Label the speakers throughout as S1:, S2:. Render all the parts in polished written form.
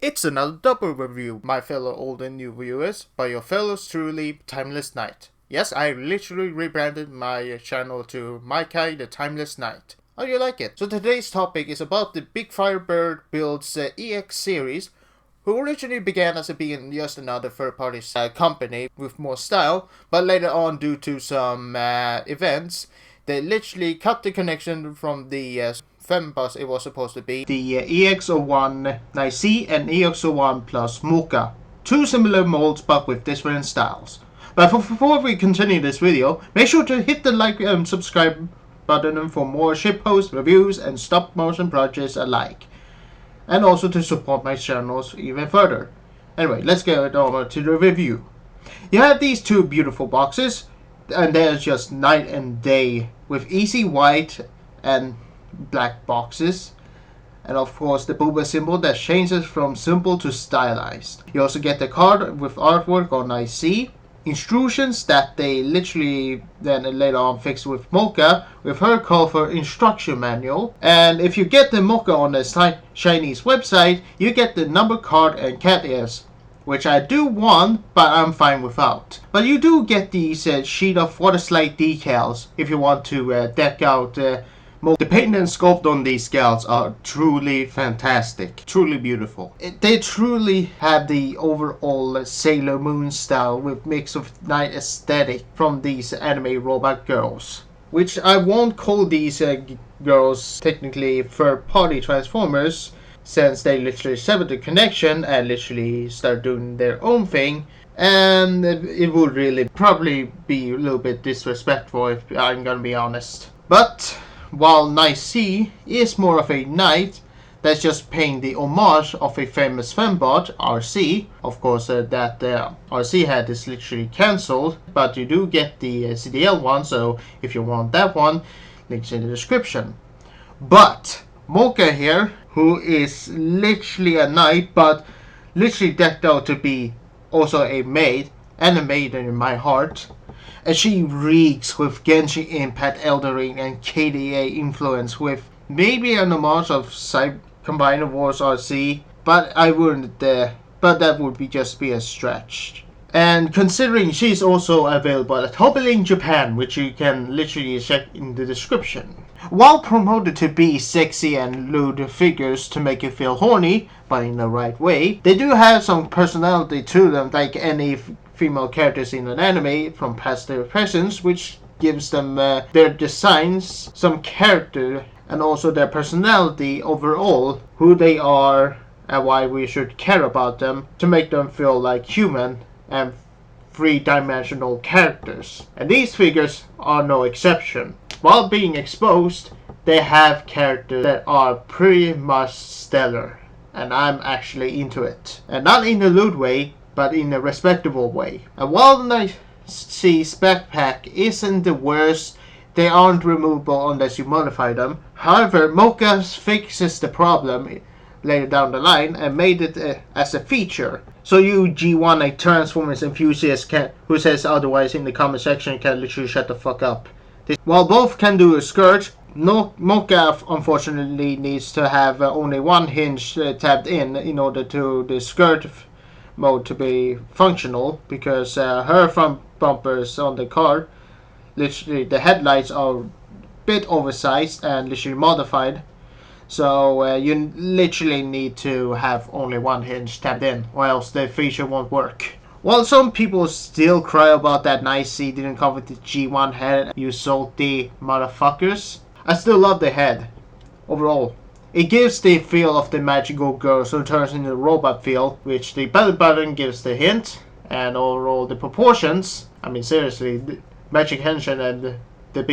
S1: It's another double review, my fellow old and new viewers, by your fellows truly, Timeless Knight. Yes, I literally rebranded my channel to Miky the Timeless Knight. How do you like it? So today's topic is about the BigFirebirdBuild's EX series, who originally began as being just another third-party company with more style, but later on, due to some events, they literally cut the connection from the Fembus it was supposed to be. The EX-01 Nicee and EX-01 plus Mooka. Two similar molds but with different styles. But before we continue this video, make sure to hit the like and subscribe button for more shitpost reviews and stop motion projects alike. And also to support my channels even further. Anyway, let's get over to the review. You have these two beautiful boxes, and they're just night and day with easy white and black boxes, and of course the booba symbol that changes from simple to stylized. You also get the card with artwork on Nicee, instructions that they literally then later on fixed with Mooka with her cover instruction manual. And if you get the Mooka on the Chinese website, you get the number card and cat ears, which I do want, but I'm fine without. But you do get these sheet of water slide decals if you want to deck out the paint and sculpt on these scales are truly fantastic, truly beautiful. They truly have the overall Sailor Moon style with mix of night aesthetic from these anime robot girls. Which I won't call these girls technically third-party Transformers, since they literally severed the connection and literally start doing their own thing. And it would really probably be a little bit disrespectful if I'm gonna be honest. But while Nicee is more of a knight that's just paying the homage of a famous fembot, RC. Of course, that RC head is literally cancelled, but you do get the CDL one, so if you want that one, links in the description. But Mooka here, who is literally a knight, but literally decked out to be also a maid, and a maiden in my heart. And she reeks with Genshin Impact, Elden Ring, and KDA influence with maybe an homage of Combined Wars RC, but I wouldn't but that would be just be a stretch. And considering she's also available at Hobbling Japan, which you can literally check in the description. While promoted to be sexy and lewd figures to make you feel horny, but in the right way, they do have some personality to them like any female characters in an anime from past their presence, which gives them their designs some character and also their personality overall, who they are and why we should care about them to make them feel like human and three-dimensional characters. And these figures are no exception. While being exposed, they have characters that are pretty much stellar, and I'm actually into it. And not in a lewd way, but in a respectable way. And while Nicee's backpack isn't the worst, they aren't removable unless you modify them. However, Mooka fixes the problem later down the line and made it as a feature. So you G1 Transformers enthusiast who says otherwise in the comment section can literally shut the fuck up. While both can do a skirt, Mooka unfortunately needs to have only one hinge tabbed in order to the skirt mode to be functional, because her front bumpers on the car, literally the headlights are a bit oversized and literally modified, so you literally need to have only one hinge tabbed in or else the feature won't work. While some people still cry about that Nicee didn't come with the G1 head, you salty motherfuckers, I still love the head overall. It gives the feel of the magical girl who turns into a robot feel, which the belly button gives the hint, and overall the proportions, I mean seriously, the Magic Henshin and the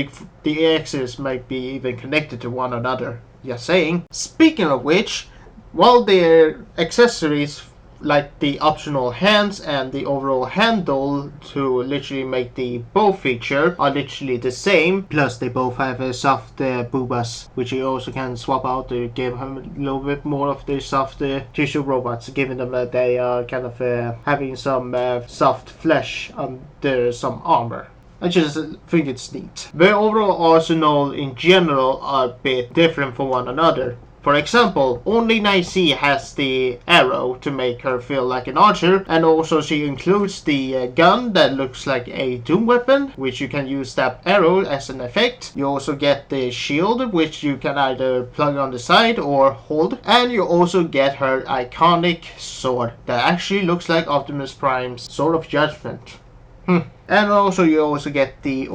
S1: EXs might be even connected to one another. Just saying. Speaking of which, while their accessories like the optional hands and the overall handle to literally make the bow feature are literally the same, plus they both have a soft boobas, which you also can swap out to give them a little bit more of the soft tissue robots, given them that they are kind of having some soft flesh under some armor. I just think it's neat. The overall arsenal in general are a bit different from one another. For example, only Nicee has the arrow to make her feel like an archer, and also she includes the gun that looks like a doom weapon, which you can use that arrow as an effect. You also get the shield, which you can either plug on the side or hold, and you also get her iconic sword that actually looks like Optimus Prime's Sword of Judgment. And also you also get the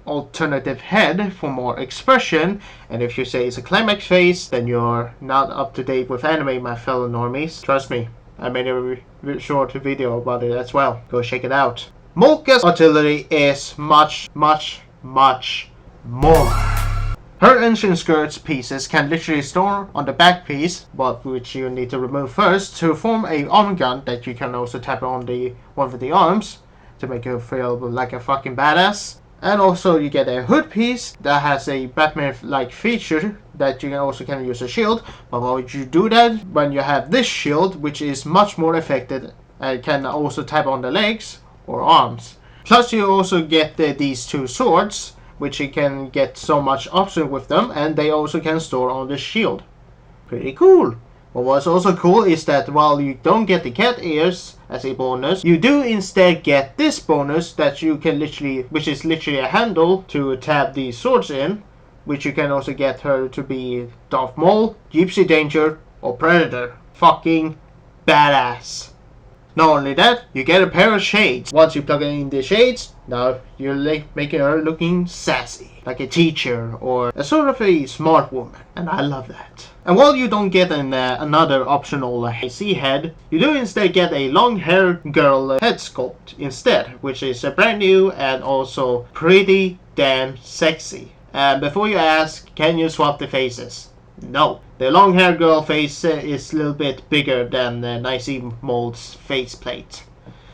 S1: alternative head for more expression, and if you say it's a climax phase, then you're not up to date with anime, my fellow normies. Trust me, I made a short video about it as well. Go check it out. Mooka's artillery is much more. Her engine skirts pieces can literally store on the back piece, but which you need to remove first to form a arm gun that you can also tap on the one with the arms to make you feel like a fucking badass. And also you get a hood piece that has a Batman-like feature that you also can use a shield. But why would you do that when you have this shield, which is much more effective and can also tap on the legs or arms. Plus you also get these two swords, which you can get so much option with them, and they also can store on the shield. Pretty cool. But what's also cool is that while you don't get the cat ears as a bonus, you do instead get this bonus that you can which is literally a handle to tab these swords in, which you can also get her to be Darth Maul, Gypsy Danger, or Predator. Fucking badass. Not only that, you get a pair of shades. Once you plug in the shades, now you're making her looking sassy, like a teacher or a sort of a smart woman, and I love that. And while you don't get another optional Nicee head, you do instead get a long hair girl head sculpt instead, which is brand new and also pretty damn sexy. And before you ask, can you swap the faces? No. The long hair girl face is a little bit bigger than Nicee Mold's faceplate,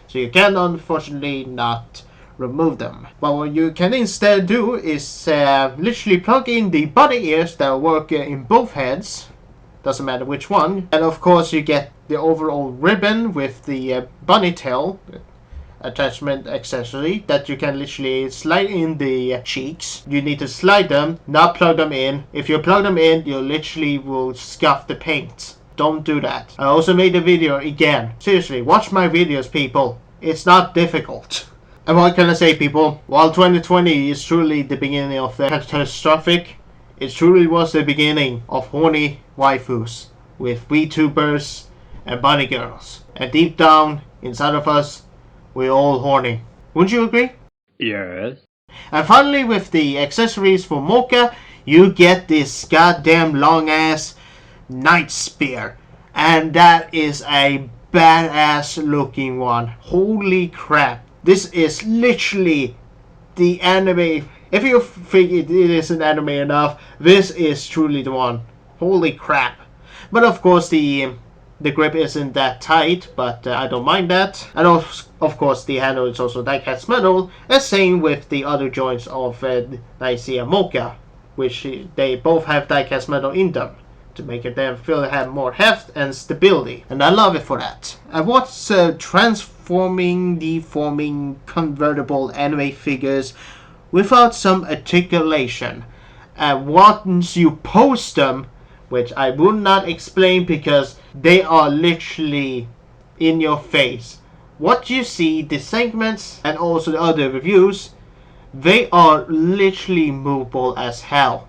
S1: so you can unfortunately not remove them. But what you can instead do is literally plug in the bunny ears that work in both heads, doesn't matter which one, and of course you get the overall ribbon with the bunny tail attachment accessory that you can literally slide in the cheeks. You need to slide them, not plug them in. If you plug them in, you literally will scuff the paint. Don't do that. I also made a video again. Seriously, watch my videos, people. It's not difficult. And what can I say, people? While 2020 is truly the beginning of the catastrophic, it truly was the beginning of horny waifus with VTubers and bunny girls. And deep down inside of us, we're all horny. Wouldn't you agree?
S2: Yes.
S1: And finally, with the accessories for Mooka, you get this goddamn long ass Night Spear. And that is a badass looking one. Holy crap. This is literally the anime. If you think it isn't anime enough, this is truly the one. Holy crap. But of course the grip isn't that tight, but I don't mind that. And of course the handle is also die-cast metal, and same with the other joints of Nicee and Mooka, which they both have die-cast metal in them to make them feel have more heft and stability, and I love it for that. And what's transforming, deforming, convertible anime figures without some articulation? And once you post them, which I will not explain because they are literally in your face. What you see, the segments and also the other reviews, they are literally movable as hell.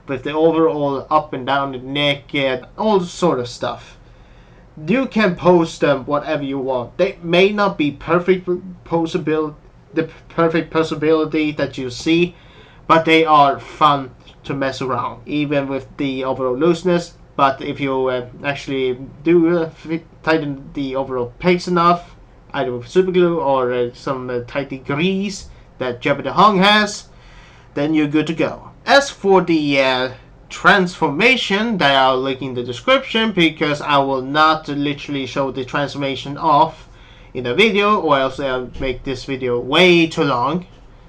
S1: With the overall up and down the neck and all sort of stuff. You can post them whatever you want. They may not be perfect posability, the perfect possibility that you see, but they are fun to mess around, even with the overall looseness. But if you actually do tighten the overall pegs enough, either with super glue or some tighty grease that Jeopardy Hong has, then you're good to go. As for the transformation, that I'll link in the description, because I will not literally show the transformation off in the video, or else I'll make this video way too long.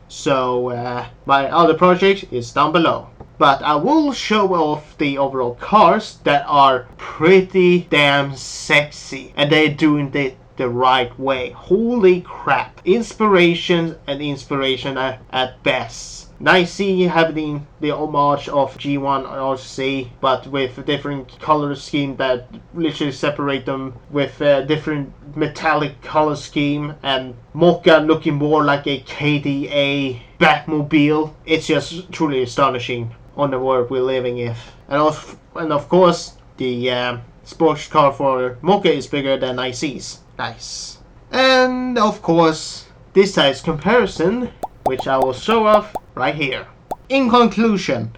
S1: So my other project is down below. But I will show off the overall cars that are pretty damn sexy, and they're doing it the right way. Holy crap. Inspiration and inspiration at best. Nicee having the homage of G1 RC, but with a different color scheme that literally separate them with a different metallic color scheme, and Mooka looking more like a KDA Batmobile. It's just truly astonishing on the world we're living in. And of course, the sports car for Mooka is bigger than Nicee's. Nice. And of course, this size comparison, which I will show off right here. In conclusion,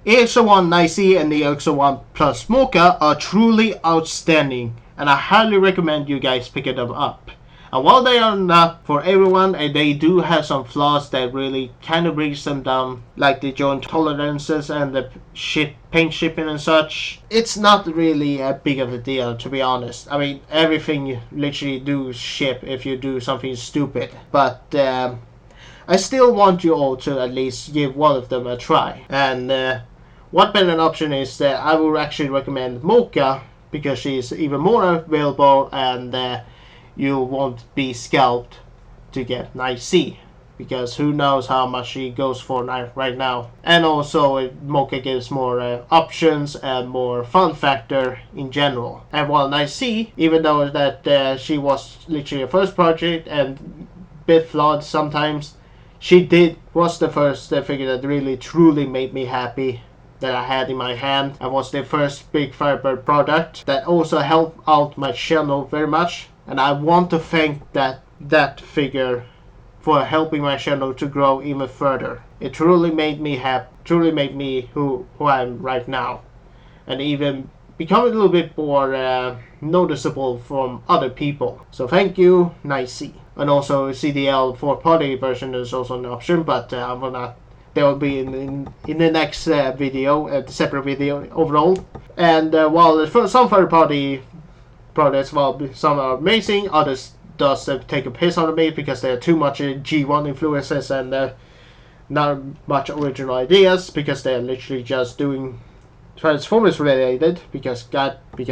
S1: EX-01 Nicee and the EX-01 Plus Mooka are truly outstanding, and I highly recommend you guys pick them up. And while they are not for everyone, and they do have some flaws that really kind of brings them down, like the joint tolerances and the paint shipping and such, it's not really a big of a deal, to be honest. I mean, everything you literally do ship if you do something stupid, but I still want you all to at least give one of them a try. And what better option is that I would actually recommend Mooka, because she's even more available, and you won't be scalped to get Nicee, because who knows how much she goes for right now. And also Mooka gives more options and more fun factor in general. And while Nicee, even though that she was literally a first project and bit flawed sometimes, she was the first figure that really truly made me happy that I had in my hand, and was the first BigFireBird product that also helped out my channel very much. And I want to thank that figure for helping my channel to grow even further. It truly made me happy, truly made me who I am right now, and even become a little bit more noticeable from other people. So thank you, Nicee. And also CDL for party version is also an option, but I will not. They will be in the next video, a separate video overall. And while some third party products, well, some are amazing, others does take a piss out of me because they are too much G1 influences and not much original ideas, because they are literally just doing Transformers related, because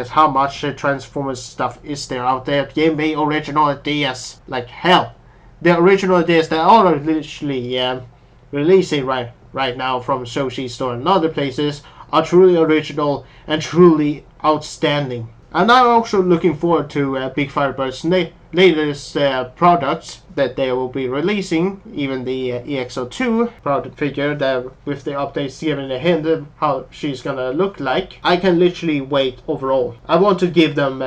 S1: how much Transformers stuff is there out there? Give me original ideas, like hell. The original ideas that are literally releasing right now from Soshi Store and other places are truly original and truly outstanding. And I'm also looking forward to BigFirebird's latest products that they will be releasing, even the EX-02 product figure that with the updates giving a hint of how she's gonna look like. I can literally wait overall. I want to give them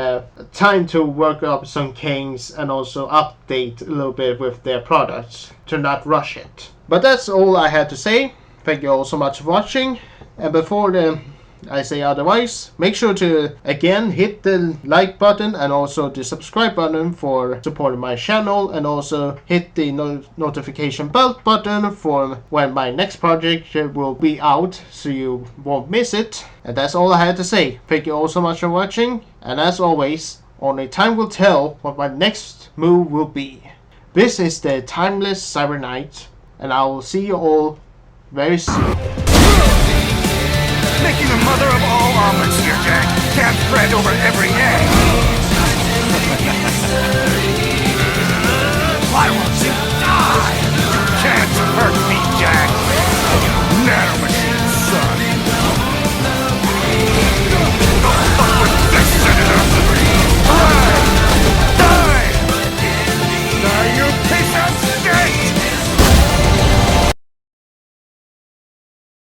S1: time to work up some kinks and also update a little bit with their products to not rush it. But that's all I had to say. Thank you all so much for watching, and before I say otherwise, make sure to again hit the like button and also the subscribe button for supporting my channel, and also hit the notification bell button for when my next project will be out, so you won't miss it. And that's all I had to say. Thank you all so much for watching, and as always, only time will tell what my next move will be. This is the timeless CyberKnight, and I will see you all very soon.
S2: Making the mother of all omelets here, Jack. Can't spread over every egg. Why won't you die? You can't hurt me, Jack.